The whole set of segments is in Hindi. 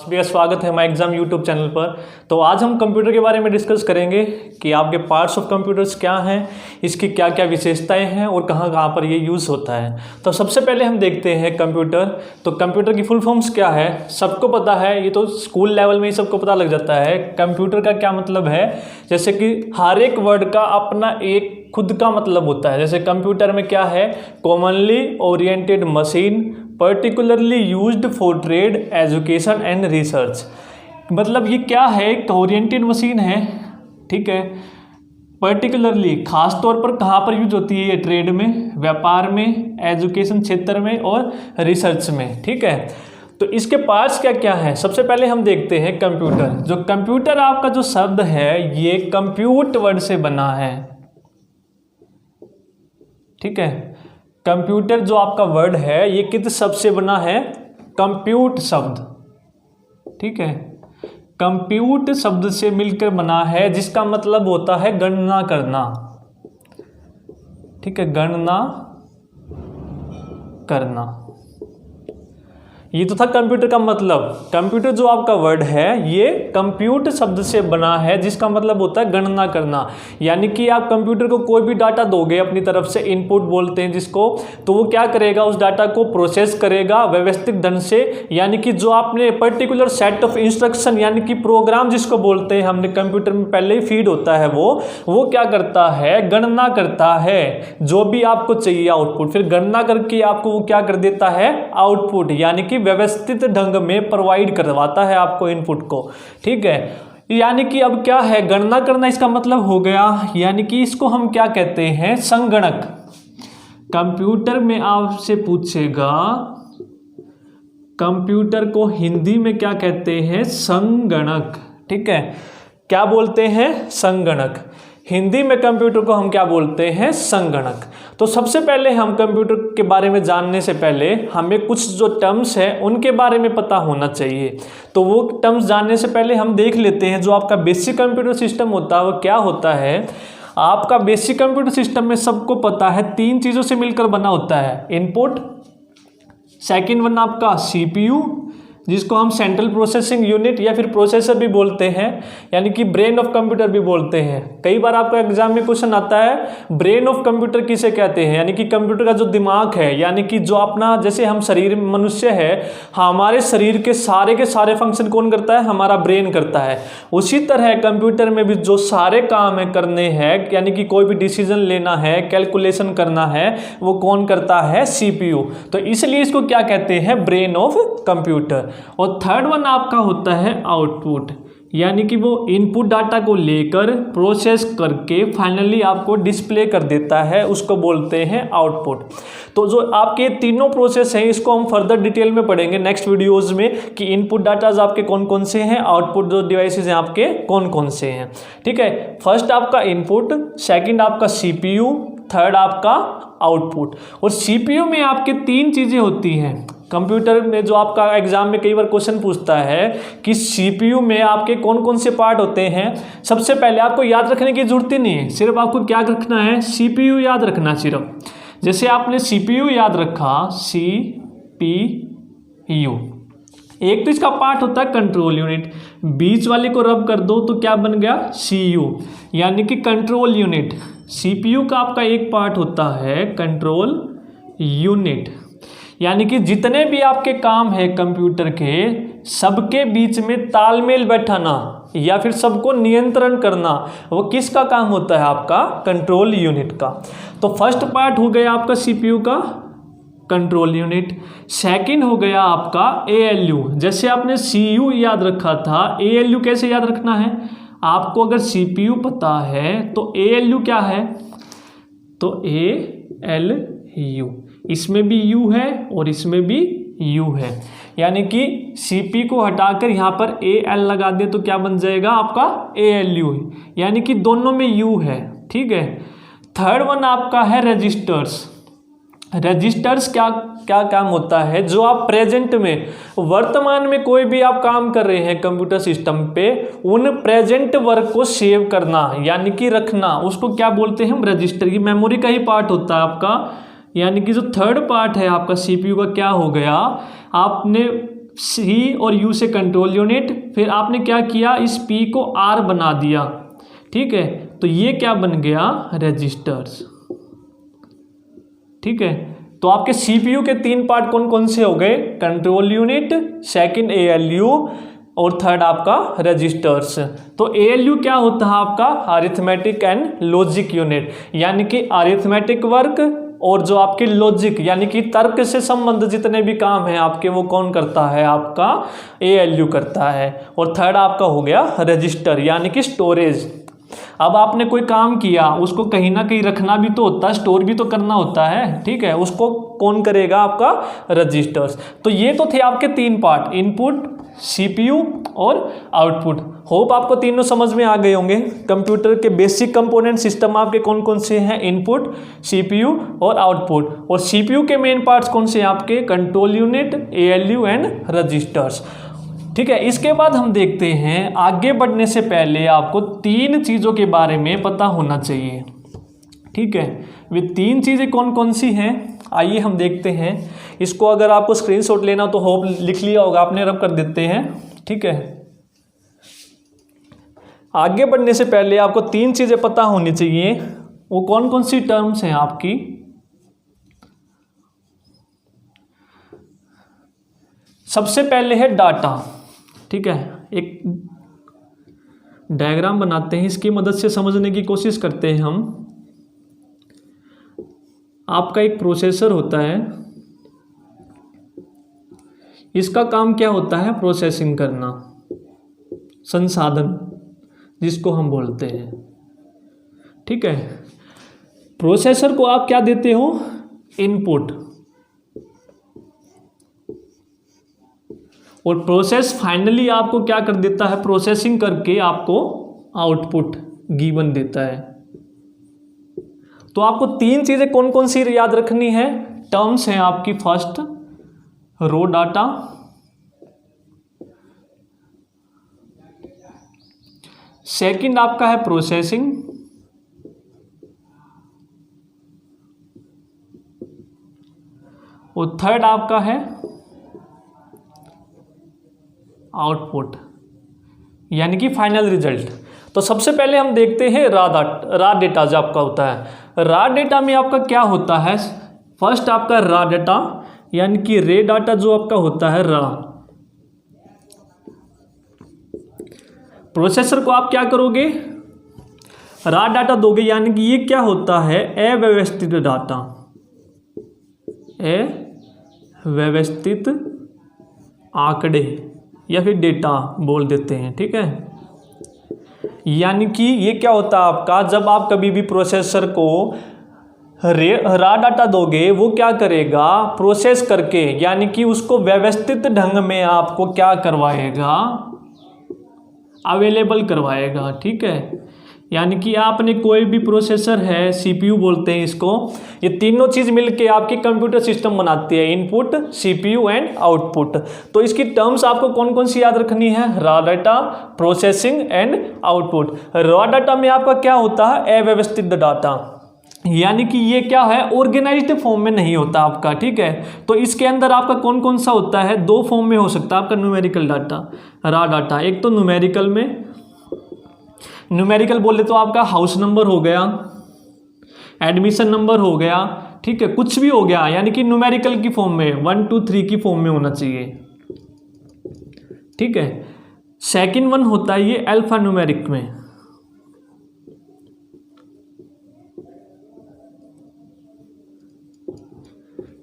सभी का स्वागत है हमारे एग्जाम यूट्यूब चैनल पर। तो आज हम कंप्यूटर के बारे में डिस्कस करेंगे कि आपके पार्ट्स ऑफ कंप्यूटर्स क्या हैं, इसकी क्या क्या विशेषताएं हैं और कहाँ कहाँ पर ये यूज़ होता है। तो सबसे पहले हम देखते हैं कंप्यूटर। तो कंप्यूटर की फुल फॉर्म्स क्या है, सबको पता है, ये तो स्कूल लेवल में ही सबको पता लग जाता है। कंप्यूटर का क्या मतलब है, जैसे कि हर एक वर्ड का अपना एक खुद का मतलब होता है। जैसे कंप्यूटर में क्या है, commonly oriented machine particularly used for trade education and research. मतलब ये क्या है, एक ओरिएंटेड मशीन है, ठीक है। पर्टिकुलरली खास तौर पर कहाँ पर यूज होती है ये, ट्रेड में, व्यापार में, एजुकेशन क्षेत्र में और रिसर्च में, ठीक है। तो इसके पार्ट्स क्या क्या हैं, सबसे पहले हम देखते हैं कंप्यूटर। जो कंप्यूटर आपका जो शब्द है ये कंप्यूट वर्ड से बना है, ठीक है। कंप्यूटर जो आपका वर्ड है ये किस शब्द से बना है, कंप्यूट शब्द, ठीक है। कंप्यूट शब्द से मिलकर बना है, जिसका मतलब होता है गणना करना, ठीक है, गणना करना। ये तो था कंप्यूटर का मतलब। कंप्यूटर जो आपका वर्ड है ये कंप्यूट शब्द से बना है, जिसका मतलब होता है गणना करना। यानी कि आप कंप्यूटर को कोई भी डाटा दोगे अपनी तरफ से, इनपुट बोलते हैं जिसको, तो वो क्या करेगा, उस डाटा को प्रोसेस करेगा व्यवस्थित ढंग से। यानी कि जो आपने पर्टिकुलर सेट ऑफ इंस्ट्रक्शन यानी कि प्रोग्राम जिसको बोलते हैं हमने, कंप्यूटर में पहले ही फीड होता है, वो क्या करता है, गणना करता है जो भी आपको चाहिए आउटपुट। फिर गणना करके आपको वो क्या कर देता है, आउटपुट, यानी कि व्यवस्थित ढंग में प्रोवाइड करवाता है आपको इनपुट को, ठीक है। यानी कि अब क्या है, गणना करना इसका मतलब हो गया, यानी कि इसको हम क्या कहते हैं, संगणक। कंप्यूटर में आपसे पूछेगा कंप्यूटर को हिंदी में क्या कहते हैं, संगणक, ठीक है। क्या बोलते हैं, संगणक। हिंदी में कंप्यूटर को हम क्या बोलते हैं, संगणक। तो सबसे पहले हम कंप्यूटर के बारे में जानने से पहले हमें कुछ जो टर्म्स है उनके बारे में पता होना चाहिए। तो वो टर्म्स जानने से पहले हम देख लेते हैं जो आपका बेसिक कंप्यूटर सिस्टम होता है वो क्या होता है। आपका बेसिक कंप्यूटर सिस्टम में सबको पता है 3 चीज़ों से मिलकर बना होता है, इनपुट, सेकेंड वन आपका सीपीयू जिसको हम सेंट्रल प्रोसेसिंग यूनिट या फिर प्रोसेसर भी बोलते हैं, यानी कि ब्रेन ऑफ कंप्यूटर भी बोलते हैं। कई बार आपका एग्जाम में क्वेश्चन आता है ब्रेन ऑफ कंप्यूटर किसे कहते हैं, यानी कि कंप्यूटर का जो दिमाग है, यानी कि जो अपना, जैसे हम शरीर मनुष्य है, हमारे शरीर के सारे फंक्शन कौन करता है, हमारा ब्रेन करता है। उसी तरह कंप्यूटर में भी जो सारे काम है करने हैं, यानी कि कोई भी डिसीजन लेना है, कैलकुलेशन करना है, वो कौन करता है, सीपीयू। तो इसलिए इसको क्या कहते हैं, ब्रेन ऑफ कंप्यूटर। और थर्ड वन आपका होता है आउटपुट, यानी कि वो इनपुट डाटा को लेकर प्रोसेस करके फाइनली आपको डिस्प्ले कर देता है, उसको बोलते हैं आउटपुट। तो जो आपके तीनों प्रोसेस हैं इसको हम फर्दर डिटेल में पढ़ेंगे नेक्स्ट वीडियोस में कि इनपुट डाटाज आपके कौन कौन से हैं, आउटपुट जो डिवाइसेस हैं आपके कौन कौन से हैं, ठीक है। फर्स्ट आपका इनपुट, सेकंड आपका सीपीयू, थर्ड आपका आउटपुट। और सीपीयू में आपके 3 चीज़ें होती हैं। कंप्यूटर में जो आपका एग्जाम में कई बार क्वेश्चन पूछता है कि सीपीयू में आपके कौन कौन से पार्ट होते हैं। सबसे पहले आपको याद रखने की जरूरत ही नहीं है, सिर्फ आपको क्या रखना है, सीपीयू याद रखना सिर्फ। जैसे आपने सीपीयू याद रखा, सीपीयू, एक तो इसका पार्ट होता है कंट्रोल यूनिट, बीच वाले को रब कर दो तो क्या बन गया, सीयू, यानी कि कंट्रोल यूनिट। सीपीयू का आपका एक पार्ट होता है कंट्रोल यूनिट, यानी कि जितने भी आपके काम है कंप्यूटर के, सबके बीच में तालमेल बैठाना या फिर सबको नियंत्रण करना, वो किसका काम होता है, आपका कंट्रोल यूनिट का। तो फर्स्ट पार्ट हो गया आपका सीपीयू का कंट्रोल यूनिट। सेकंड हो गया आपका एएलयू। जैसे आपने सीयू याद रखा था, एएलयू कैसे याद रखना है, आपको अगर सीपीयू पता है तो एएलयू क्या है, तो एएलयू, इसमें भी यू है और इसमें भी यू है, यानी कि सीपी को हटाकर यहाँ पर ए एल लगा दे तो क्या बन जाएगा आपका एएलयू, यानी कि दोनों में यू है, ठीक है। थर्ड वन आपका है रजिस्टर्स। रजिस्टर्स क्या क्या काम होता है, जो आप प्रेजेंट में, वर्तमान में कोई भी आप काम कर रहे हैं कंप्यूटर सिस्टम पे, उन प्रेजेंट वर्क को सेव करना यानी कि रखना, उसको क्या बोलते हैं हम, रजिस्टर। ये मेमोरी का ही पार्ट होता है आपका, यानी कि जो थर्ड पार्ट है आपका सीपीयू का क्या हो गया, आपने C और U से कंट्रोल यूनिट, फिर आपने क्या किया, इस P को R बना दिया, ठीक है, तो ये क्या बन गया, रजिस्टर्स। ठीक है, तो आपके CPU के 3 पार्ट कौन कौन से हो गए, कंट्रोल यूनिट, सेकंड ALU और थर्ड आपका रजिस्टर्स। तो ALU क्या होता है आपका, अरिथमेटिक एंड लॉजिक यूनिट, यानी कि अरिथमेटिक वर्क और जो आपके लॉजिक यानी कि तर्क से संबंध जितने भी काम हैं आपके, वो कौन करता है, आपका ALU करता है। और थर्ड आपका हो गया रजिस्टर यानी कि स्टोरेज। अब आपने कोई काम किया, उसको कहीं ना कहीं रखना भी तो होता है, स्टोर भी तो करना होता है, ठीक है, उसको कौन करेगा, आपका रजिस्टर्स। तो ये तो थे आपके 3 पार्ट, इनपुट, CPU और आउटपुट। होप आपको तीनों समझ में आ गए होंगे। कंप्यूटर के बेसिक कंपोनेंट सिस्टम आपके कौन कौन से हैं, इनपुट, CPU और आउटपुट। और CPU के मेन पार्ट्स कौन से हैं आपके, control unit, ALU and registers. ठीक है, इसके बाद हम देखते हैं, आगे बढ़ने से पहले आपको 3 चीज़ों के बारे में पता होना चाहिए। ठीक है, वे 3 चीज़ें कौन कौन सी हैं, आइए हम देखते हैं। इसको अगर आपको स्क्रीनशॉट लेना तो होप लिख लिया होगा आपने, रब कर देते हैं। ठीक है, आगे बढ़ने से पहले आपको 3 चीज़ें पता होनी चाहिए। वो कौन कौन सी टर्म्स हैं आपकी, सबसे पहले है डाटा। ठीक है, एक डायग्राम बनाते हैं, इसकी मदद से समझने की कोशिश करते हैं हम। आपका एक प्रोसेसर होता है, इसका काम क्या होता है, प्रोसेसिंग करना, संसाधन जिसको हम बोलते हैं। ठीक है, प्रोसेसर को आप क्या देते हो, इनपुट, और प्रोसेस फाइनली आपको क्या कर देता है, प्रोसेसिंग करके आपको आउटपुट गिवन देता है। तो आपको 3 चीज़ें कौन कौन सी याद रखनी है, टर्म्स हैं आपकी, फर्स्ट रो डाटा, सेकंड आपका है प्रोसेसिंग, और थर्ड आपका है आउटपुट यानी कि फाइनल रिजल्ट। तो सबसे पहले हम देखते हैं रा डेटा जो आपका होता है। रा डेटा में आपका क्या होता है, फर्स्ट आपका रा डेटा यानी कि रे डाटा जो आपका होता है रा। प्रोसेसर को आप क्या करोगे, रा डाटा दोगे, यानी कि ये क्या होता है, अव्यवस्थित डाटा, अव्यवस्थित आंकड़े या फिर डेटा बोल देते हैं। ठीक है, यानी कि ये क्या होता है आपका, जब आप कभी भी प्रोसेसर को रा डाटा दोगे, वो क्या करेगा, प्रोसेस करके यानी कि उसको व्यवस्थित ढंग में आपको क्या करवाएगा, अवेलेबल करवाएगा। ठीक है, यानी कि आपने कोई भी प्रोसेसर है, CPU बोलते हैं इसको, ये तीनों चीज़ मिलके आपकी कंप्यूटर सिस्टम बनाती है, इनपुट, CPU एंड आउटपुट। तो इसकी टर्म्स आपको कौन कौन सी याद रखनी है, रा डाटा, प्रोसेसिंग एंड आउटपुट। रा डाटा में आपका क्या होता है, अव्यवस्थित डाटा, यानी कि ये क्या है, ऑर्गेनाइज्ड फॉर्म में नहीं होता आपका। ठीक है, तो इसके अंदर आपका कौन कौन सा होता है, 2 फॉर्म में हो सकता है आपका न्यूमेरिकल डाटा, रा डाटा। एक तो न्यूमेरिकल में, न्यूमेरिकल बोले तो आपका हाउस नंबर हो गया, एडमिशन नंबर हो गया, ठीक है, कुछ भी हो गया, यानी कि न्यूमेरिकल की फॉर्म में 1 2 3 की फॉर्म में होना चाहिए। ठीक है, सेकंड वन होता है ये अल्फा न्यूमेरिक में।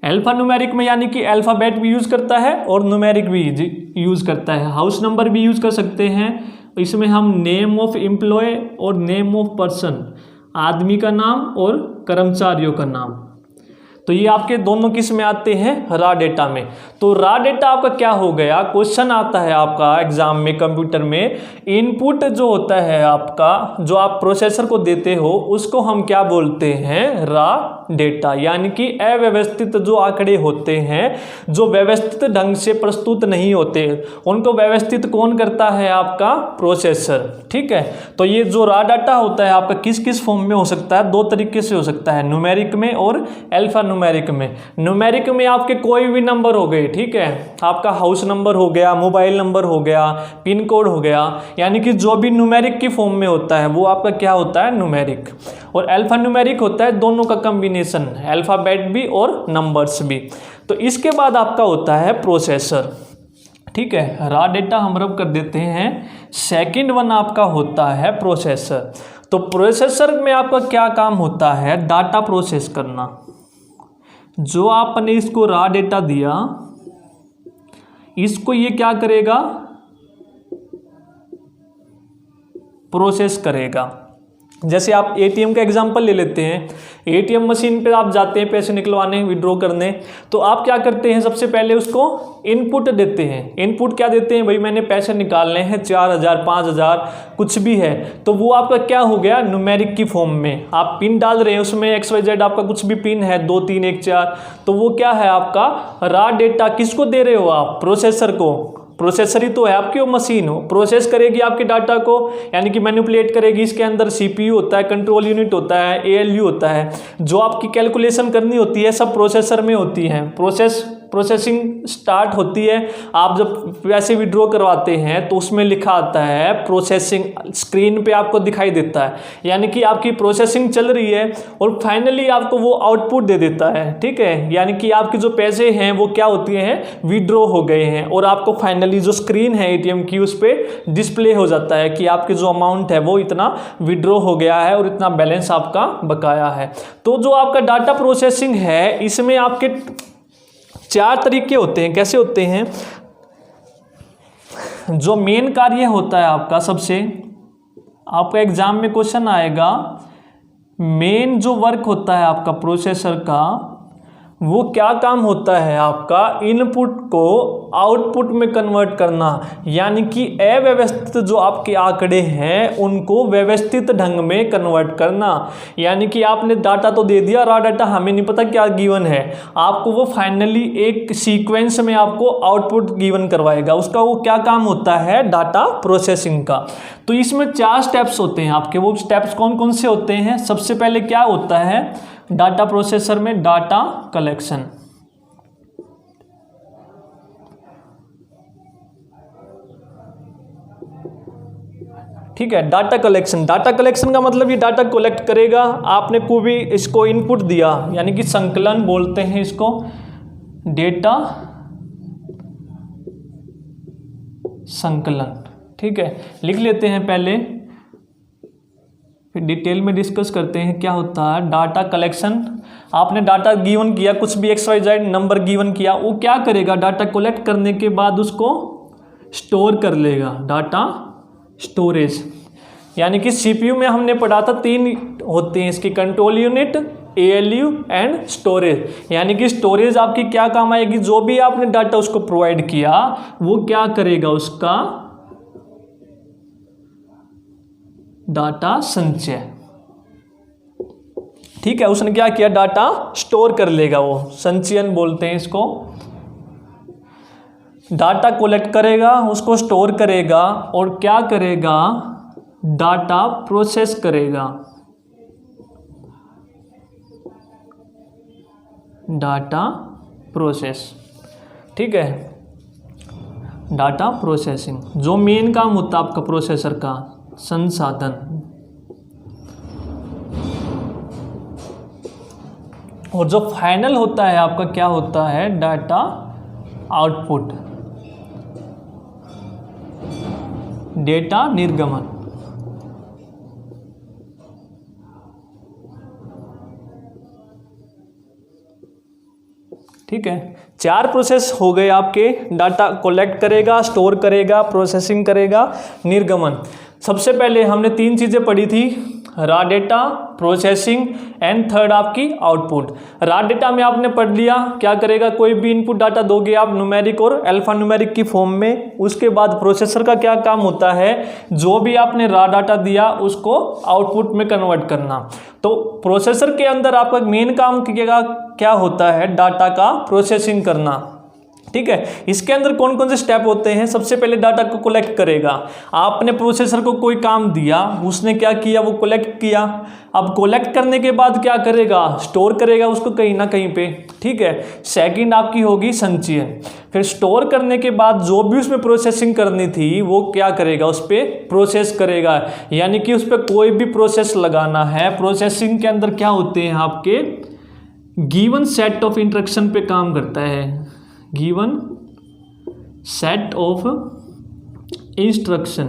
अल्फा न्यूमेरिक में यानी कि अल्फाबेट भी यूज करता है और न्यूमेरिक भी यूज करता है, हाउस नंबर भी यूज कर सकते हैं। इसमें हम नेम ऑफ एम्प्लॉय और नेम ऑफ पर्सन, आदमी का नाम और कर्मचारियों का नाम, तो ये आपके दोनों किस में आते हैं, रा डेटा में। तो रा डेटा आपका क्या हो गया, क्वेश्चन आता है आपका एग्जाम में कंप्यूटर में, इनपुट जो होता है आपका, जो आप प्रोसेसर को देते हो, उसको हम क्या बोलते हैं, रा डेटा, यानी कि अव्यवस्थित जो आंकड़े होते हैं, जो व्यवस्थित ढंग से प्रस्तुत नहीं होते, उनको व्यवस्थित कौन करता है? आपका प्रोसेसर। ठीक है, तो ये जो रॉ डाटा होता है आपका किस किस फॉर्म में हो सकता है? दो तरीके से हो सकता है, न्यूमेरिक में और अल्फा न्यूमेरिक में। न्यूमेरिक में आपके कोई भी नंबर हो गए, ठीक है, आपका हाउस नंबर हो गया, मोबाइल नंबर हो गया, पिन कोड हो गया, यानी कि जो भी न्यूमेरिक की फॉर्म में होता है वो आपका क्या होता है? न्यूमेरिक। और अल्फा न्यूमेरिक होता है दोनों का कॉम्बिनेशन, अल्फाबेट भी और नंबर्स भी। तो इसके बाद आपका होता है प्रोसेसर। ठीक है, रॉ डेटा हम रब कर देते हैं। सेकंड वन आपका होता है प्रोसेसर। तो प्रोसेसर में आपका क्या काम होता है? डाटा प्रोसेस करना। जो आपने इसको रॉ डेटा दिया, इसको ये क्या करेगा? प्रोसेस करेगा। जैसे आप एटीएम का एग्जांपल ले लेते हैं, एटीएम मशीन पे आप जाते हैं पैसे निकलवाने, विड्रॉ करने, तो आप क्या करते हैं? सबसे पहले उसको इनपुट देते हैं। इनपुट क्या देते हैं? भाई मैंने पैसे निकालने हैं 4000, 5000, कुछ भी है, तो वो आपका क्या हो गया? न्यूमेरिक की फॉर्म में। आप पिन डाल रहे हैं, उसमें XYZ आपका कुछ भी पिन है, 2 3 1 4, तो वो क्या है? आपका रॉ डेटा। किसको दे रहे हो आप? प्रोसेसर को। प्रोसेसर ही तो है आपकी वो मशीन, हो प्रोसेस करेगी आपके डाटा को, यानी कि मैनिपुलेट करेगी। इसके अंदर CPU होता है, कंट्रोल यूनिट होता है, ALU होता है। जो आपकी कैलकुलेशन करनी होती है सब प्रोसेसर में होती है। प्रोसेसिंग स्टार्ट होती है, आप जब पैसे विड्रॉ करवाते हैं तो उसमें लिखा आता है प्रोसेसिंग, स्क्रीन पे आपको दिखाई देता है, यानी कि आपकी प्रोसेसिंग चल रही है और फाइनली आपको वो आउटपुट दे देता है। ठीक है, यानी कि आपके जो पैसे हैं वो क्या होती हैं? विड्रॉ हो गए हैं, और आपको फाइनली जो स्क्रीन है ATM की उस पर डिस्प्ले हो जाता है कि आपके जो अमाउंट है वो इतना विड्रॉ हो गया है और इतना बैलेंस आपका बकाया है। तो जो आपका डाटा प्रोसेसिंग है, इसमें आपके 4 तरीके होते हैं। कैसे होते हैं? जो मेन कार्य होता है आपका, सबसे आपका एग्जाम में क्वेश्चन आएगा, मेन जो वर्क होता है आपका प्रोसेसर का, वो क्या काम होता है? आपका इनपुट को आउटपुट में कन्वर्ट करना, यानी कि अव्यवस्थित जो आपके आंकड़े हैं उनको व्यवस्थित ढंग में कन्वर्ट करना। यानी कि आपने डाटा तो दे दिया, रॉ डाटा, हमें नहीं पता क्या गिवन है, आपको वो फाइनली एक सीक्वेंस में आपको आउटपुट गिवन करवाएगा। उसका वो क्या काम होता है? डाटा प्रोसेसिंग का। तो इसमें 4 स्टेप्स होते हैं आपके। वो स्टेप्स कौन कौन से होते हैं? सबसे पहले क्या होता है डाटा प्रोसेसर में? Data collection. ठीक है, डाटा कलेक्शन। डाटा कलेक्शन का मतलब ये डाटा कलेक्ट करेगा। आपने कोई भी इसको इनपुट दिया, यानी कि संकलन बोलते हैं इसको, डेटा संकलन। ठीक है, लिख लेते हैं पहले, फिर डिटेल में डिस्कस करते हैं क्या होता है डाटा कलेक्शन। आपने डाटा गिवन किया, कुछ भी XYZ नंबर गिवन किया, वो क्या करेगा? डाटा कलेक्ट करने के बाद उसको स्टोर कर लेगा। डाटा स्टोरेज, यानी कि CPU में हमने पढ़ा था 3 होते हैं इसकी, control unit, ALU and storage. यानी कि स्टोरेज आपकी क्या काम आएगी? जो भी आपने डाटा उसको प्रोवाइड किया वो क्या करेगा? उसका डाटा संचय। ठीक है, उसने क्या किया? डाटा स्टोर कर लेगा, वो संचयन बोलते हैं इसको। डाटा कलेक्ट करेगा, उसको स्टोर करेगा और क्या करेगा? डाटा प्रोसेस करेगा। Data process. ठीक है, डाटा प्रोसेसिंग जो मेन काम होता है आपका प्रोसेसर का, संसाधन। और जो फाइनल होता है आपका क्या होता है? डाटा आउटपुट, डेटा निर्गमन। ठीक है, 4 प्रोसेस हो गए आपके। डाटा कलेक्ट करेगा, स्टोर करेगा, प्रोसेसिंग करेगा, निर्गमन। सबसे पहले हमने 3 चीज़ें पढ़ी थी, raw data, processing and third आपकी आउटपुट। रॉ डेटा में आपने पढ़ लिया क्या करेगा, कोई भी इनपुट डाटा दोगे आप न्यूमेरिक और अल्फा न्यूमेरिक की फॉर्म में, उसके बाद प्रोसेसर का क्या काम होता है, जो भी आपने रॉ डाटा दिया उसको आउटपुट में कन्वर्ट करना। तो प्रोसेसर के अंदर आपका मेन काम क्या होता है, डाटा का प्रोसेसिंग करना। ठीक है, इसके अंदर कौन कौन से स्टेप होते हैं, सबसे पहले डाटा को कलेक्ट करेगा। आपने प्रोसेसर को कोई काम दिया, उसने क्या किया, वो कलेक्ट किया। अब कलेक्ट करने के बाद क्या करेगा, स्टोर करेगा उसको कहीं ना कहीं पे। ठीक है, सेकंड आपकी होगी संचयन। फिर स्टोर करने के बाद जो भी उसमें प्रोसेसिंग करनी थी वो क्या करेगा, उस पर प्रोसेस करेगा, यानी कि उस पर कोई भी प्रोसेस लगाना है। प्रोसेसिंग के अंदर क्या होते हैं आपके गिवन सेट ऑफ इंस्ट्रक्शन पे काम करता है, गिवन सेट ऑफ इंस्ट्रक्शन।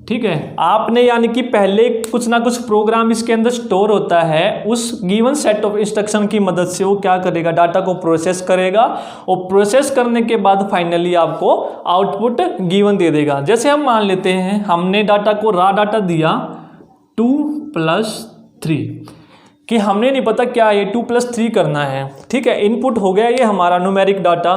ठीक है, आपने यानी कि पहले कुछ ना कुछ प्रोग्राम इसके अंदर स्टोर होता है, उस गिवन सेट ऑफ इंस्ट्रक्शन की मदद से वो क्या करेगा, डाटा को प्रोसेस करेगा और प्रोसेस करने के बाद फाइनली आपको आउटपुट गिवन दे देगा। जैसे हम मान लेते हैं हमने डाटा को रॉ डाटा दिया 2+3 कि हमने नहीं पता क्या ये 2+3 करना है। ठीक है, इनपुट हो गया ये हमारा न्यूमेरिक डाटा।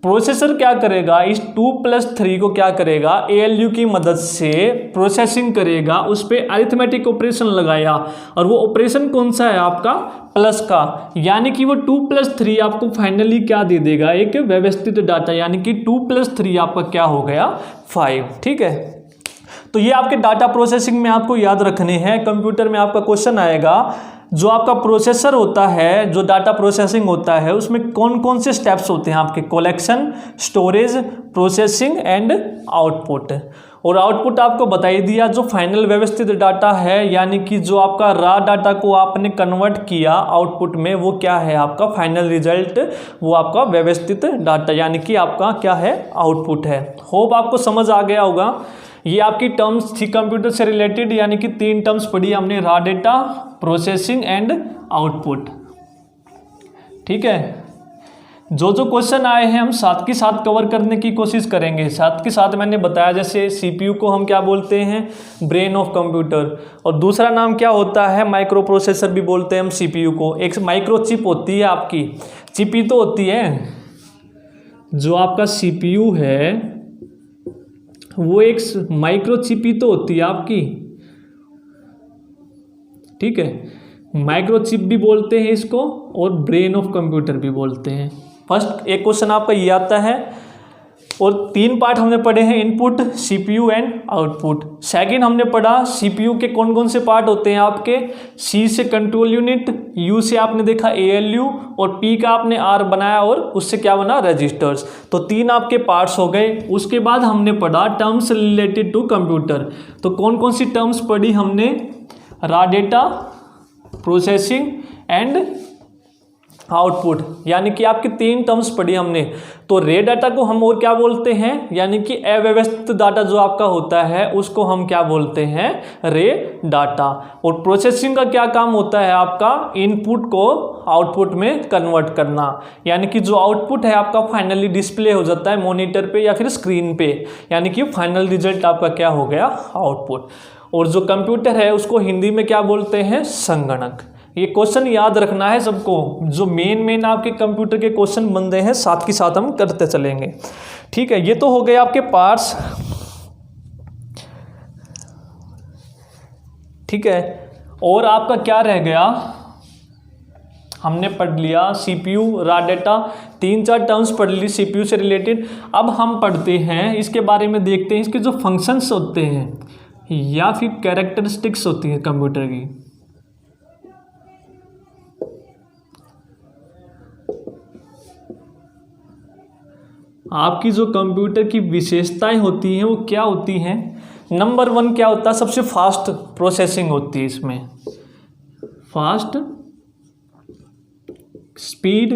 प्रोसेसर क्या करेगा, इस 2+3 को क्या करेगा, ALU की मदद से प्रोसेसिंग करेगा, उस पर अरिथमेटिक ऑपरेशन लगाया और वो ऑपरेशन कौन सा है आपका, प्लस का, यानी कि वो 2+3 आपको फाइनली क्या दे देगा, एक व्यवस्थित डाटा, यानी कि 2+3 आपका क्या हो गया 5। ठीक है, तो ये आपके डाटा प्रोसेसिंग में आपको याद रखने हैं। कंप्यूटर में आपका क्वेश्चन आएगा, जो आपका प्रोसेसर होता है, जो डाटा प्रोसेसिंग होता है, उसमें कौन कौन से स्टेप्स होते हैं आपके, collection, storage, processing and output. और आउटपुट आपको बता ही दिया, जो फाइनल व्यवस्थित डाटा है, यानी कि जो आपका रॉ डाटा को आपने कन्वर्ट किया आउटपुट में, वो क्या है आपका फाइनल रिजल्ट, वो आपका व्यवस्थित डाटा, यानी कि आपका क्या है, आउटपुट है। होप आपको समझ आ गया होगा। ये आपकी टर्म्स थी कंप्यूटर से रिलेटेड, यानी कि 3 टर्म्स पढ़ी हमने, raw data, processing and output. ठीक है, जो जो क्वेश्चन आए हैं हम साथ के साथ कवर करने की कोशिश करेंगे। साथ के साथ मैंने बताया जैसे CPU को हम क्या बोलते हैं, ब्रेन ऑफ कंप्यूटर, और दूसरा नाम क्या होता है, माइक्रो प्रोसेसर भी बोलते हैं हम CPU को। एक माइक्रो चिप होती है आपकी, चिप ही तो होती है, जो आपका CPU है वो एक माइक्रो चिप ही तो होती है आपकी। ठीक है, माइक्रो चिप भी बोलते हैं इसको और ब्रेन ऑफ कंप्यूटर भी बोलते हैं। फर्स्ट एक क्वेश्चन आपका ये आता है, और 3 पार्ट हमने पढ़े हैं, input, CPU and output. Second हमने पढ़ा CPU के कौन कौन से पार्ट होते हैं आपके, C से कंट्रोल यूनिट, U से आपने देखा ALU, और P का आपने R बनाया और उससे क्या बना, रजिस्टर्स। तो 3 आपके पार्ट्स हो गए। उसके बाद हमने पढ़ा टर्म्स रिलेटेड टू कंप्यूटर। तो कौन कौन सी टर्म्स पढ़ी हमने, raw data, processing and output, यानी कि आपकी 3 टर्म्स पढ़ी हमने। तो रे डाटा को हम और क्या बोलते हैं, यानी कि अव्यवस्थित डाटा जो आपका होता है उसको हम क्या बोलते हैं, रे डाटा। और प्रोसेसिंग का क्या काम होता है आपका, इनपुट को आउटपुट में कन्वर्ट करना, यानी कि जो आउटपुट है आपका फाइनली डिस्प्ले हो जाता है मॉनिटर पे या फिर स्क्रीन पे, यानी कि फाइनल रिजल्ट आपका क्या हो गया, आउटपुट। और जो कंप्यूटर है उसको हिंदी में क्या बोलते हैं, संगणक। ये क्वेश्चन याद रखना है सबको, जो मेन आपके कंप्यूटर के क्वेश्चन बन रहे हैं, साथ के साथ हम करते चलेंगे। ठीक है, ये तो हो गए आपके पार्ट्स। ठीक है, और आपका क्या रह गया, हमने पढ़ लिया CPU, रॉ डेटा, 3-4 टर्म्स पढ़ ली CPU से रिलेटेड। अब हम पढ़ते हैं इसके बारे में, देखते हैं इसके जो फंक्शंस होते हैं या फिर कैरेक्टरिस्टिक्स होती है कंप्यूटर की। आपकी जो कंप्यूटर की विशेषताएं होती हैं वो क्या होती हैं, नंबर 1 क्या होता है, सबसे फास्ट प्रोसेसिंग होती है इसमें, फास्ट स्पीड,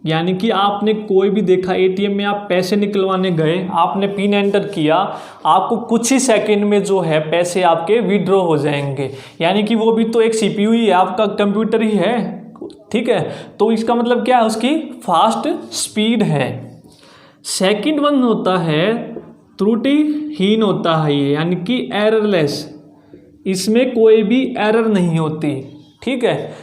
यानी कि आपने कोई भी देखा ATM में आप पैसे निकलवाने गए, आपने पिन एंटर किया, आपको कुछ ही सेकंड में जो है पैसे आपके विड्रॉ हो जाएंगे, यानी कि वो भी तो एक CPU ही है, आपका कंप्यूटर ही है। ठीक है, तो इसका मतलब क्या है, उसकी फास्ट स्पीड है। सेकंड वन होता है त्रुटिहीन होता है ये, यानी कि एररलेस, इसमें कोई भी एरर नहीं होती, ठीक है।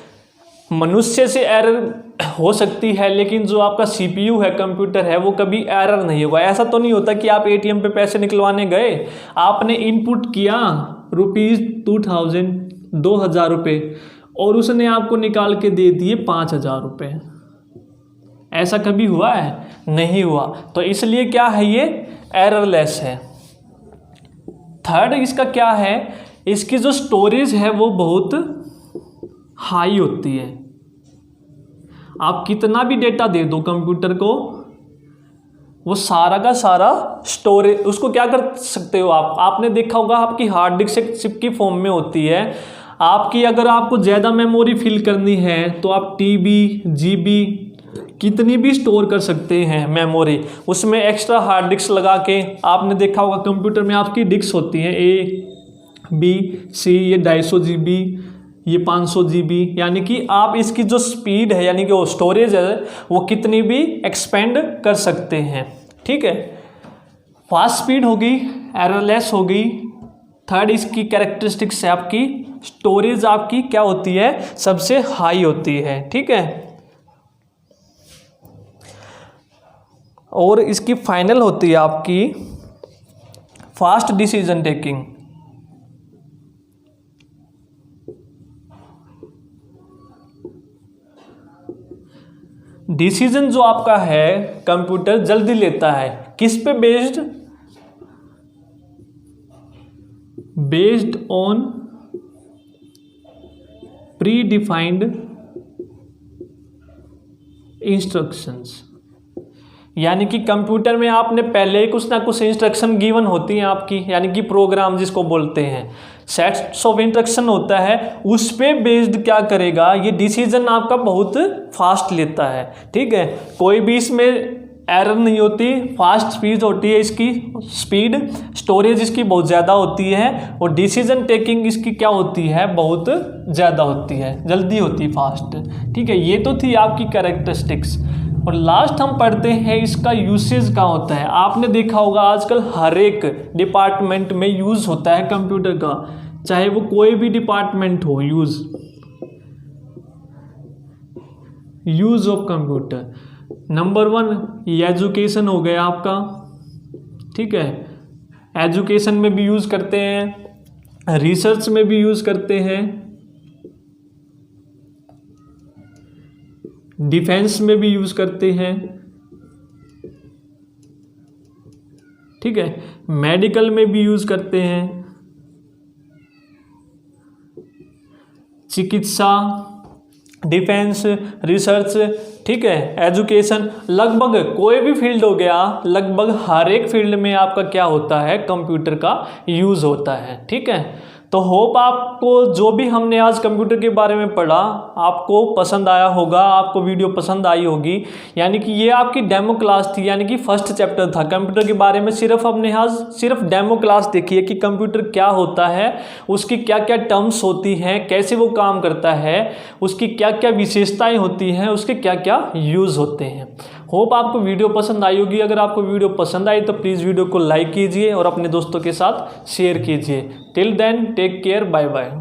मनुष्य से एरर हो सकती है, लेकिन जो आपका सीपीयू है, कंप्यूटर है, वो कभी एरर नहीं होगा। ऐसा तो नहीं होता कि आप एटीएम पे पैसे निकलवाने गए, आपने इनपुट किया ₹2000 2000 रुपये और उसने आपको निकाल के दे दिए 5000 रुपये। ऐसा कभी हुआ है? नहीं हुआ। तो इसलिए क्या है, ये एररलेस है। थर्ड इसका क्या है, इसकी जो स्टोरेज है वो बहुत हाई होती है। आप कितना भी डेटा दे दो कंप्यूटर को, वो सारा का सारा स्टोरेज, उसको क्या कर सकते हो आपने देखा होगा आपकी हार्ड डिस्क एक चिप की फॉर्म में होती है आपकी। अगर आपको ज़्यादा मेमोरी फिल करनी है तो आप टीबी, जीबी कितनी भी स्टोर कर सकते हैं मेमोरी, उसमें एक्स्ट्रा हार्ड डिस्क लगा के। आपने देखा होगा कंप्यूटर में आपकी डिस्क होती है A, B, C, ये 250 GB, ये 500 GB, यानी कि आप इसकी जो स्पीड है यानी कि वो स्टोरेज है वो कितनी भी एक्सपेंड कर सकते हैं, ठीक है। फास्ट स्पीड होगी, एररलेस होगी। थर्ड इसकी कैरेक्टरिस्टिक्स है, आपकी स्टोरेज आपकी क्या होती है, सबसे हाई होती है, ठीक है। और इसकी फाइनल होती है आपकी फास्ट डिसीजन टेकिंग। डिसीजन जो आपका है कंप्यूटर जल्दी लेता है, किस पे based on pre defined instructions. यानी कि कंप्यूटर में आपने पहले कुछ ना कुछ इंस्ट्रक्शन गिवन होती हैं आपकी, यानी कि प्रोग्राम जिसको बोलते हैं, सेट्स ऑफ इंस्ट्रक्शन होता है, उस पे बेस्ड क्या करेगा, ये डिसीजन आपका बहुत फास्ट लेता है, ठीक है। कोई भी इसमें एरर नहीं होती, फास्ट स्पीड होती है इसकी स्पीड, स्टोरेज इसकी बहुत ज़्यादा होती है और डिसीजन टेकिंग इसकी क्या होती है, बहुत ज़्यादा होती है, जल्दी होती है, फास्ट, ठीक है। ये तो थी आपकी कैरेक्टरिस्टिक्स। और लास्ट हम पढ़ते हैं इसका यूसेज का होता है। आपने देखा होगा आजकल हर एक डिपार्टमेंट में यूज़ होता है कंप्यूटर का, चाहे वो कोई भी डिपार्टमेंट हो। Use of computer, number 1 education हो गया आपका, ठीक है। एजुकेशन में भी यूज़ करते हैं, रिसर्च में भी यूज़ करते हैं, डिफेंस में भी यूज़ करते हैं, ठीक है। मेडिकल में भी यूज़ करते हैं, चिकित्सा, डिफेंस, रिसर्च, ठीक है, एजुकेशन, लगभग कोई भी फील्ड हो गया, लगभग हर एक फील्ड में आपका क्या होता है, कंप्यूटर का यूज़ होता है, ठीक है। तो होप आपको जो भी हमने आज कंप्यूटर के बारे में पढ़ा आपको पसंद आया होगा, आपको वीडियो पसंद आई होगी। यानी कि ये आपकी डेमो क्लास थी, यानी कि फर्स्ट चैप्टर था कंप्यूटर के बारे में। सिर्फ हमने आज सिर्फ डेमो क्लास देखी है कि कंप्यूटर क्या होता है, उसकी क्या क्या टर्म्स होती हैं, कैसे वो काम करता है, उसकी क्या क्या विशेषताएं होती हैं, उसके क्या क्या यूज़ होते हैं। होप आपको वीडियो पसंद आई होगी। अगर आपको वीडियो पसंद आई तो प्लीज़ वीडियो को लाइक कीजिए और अपने दोस्तों के साथ शेयर कीजिए। Till then take care, bye bye.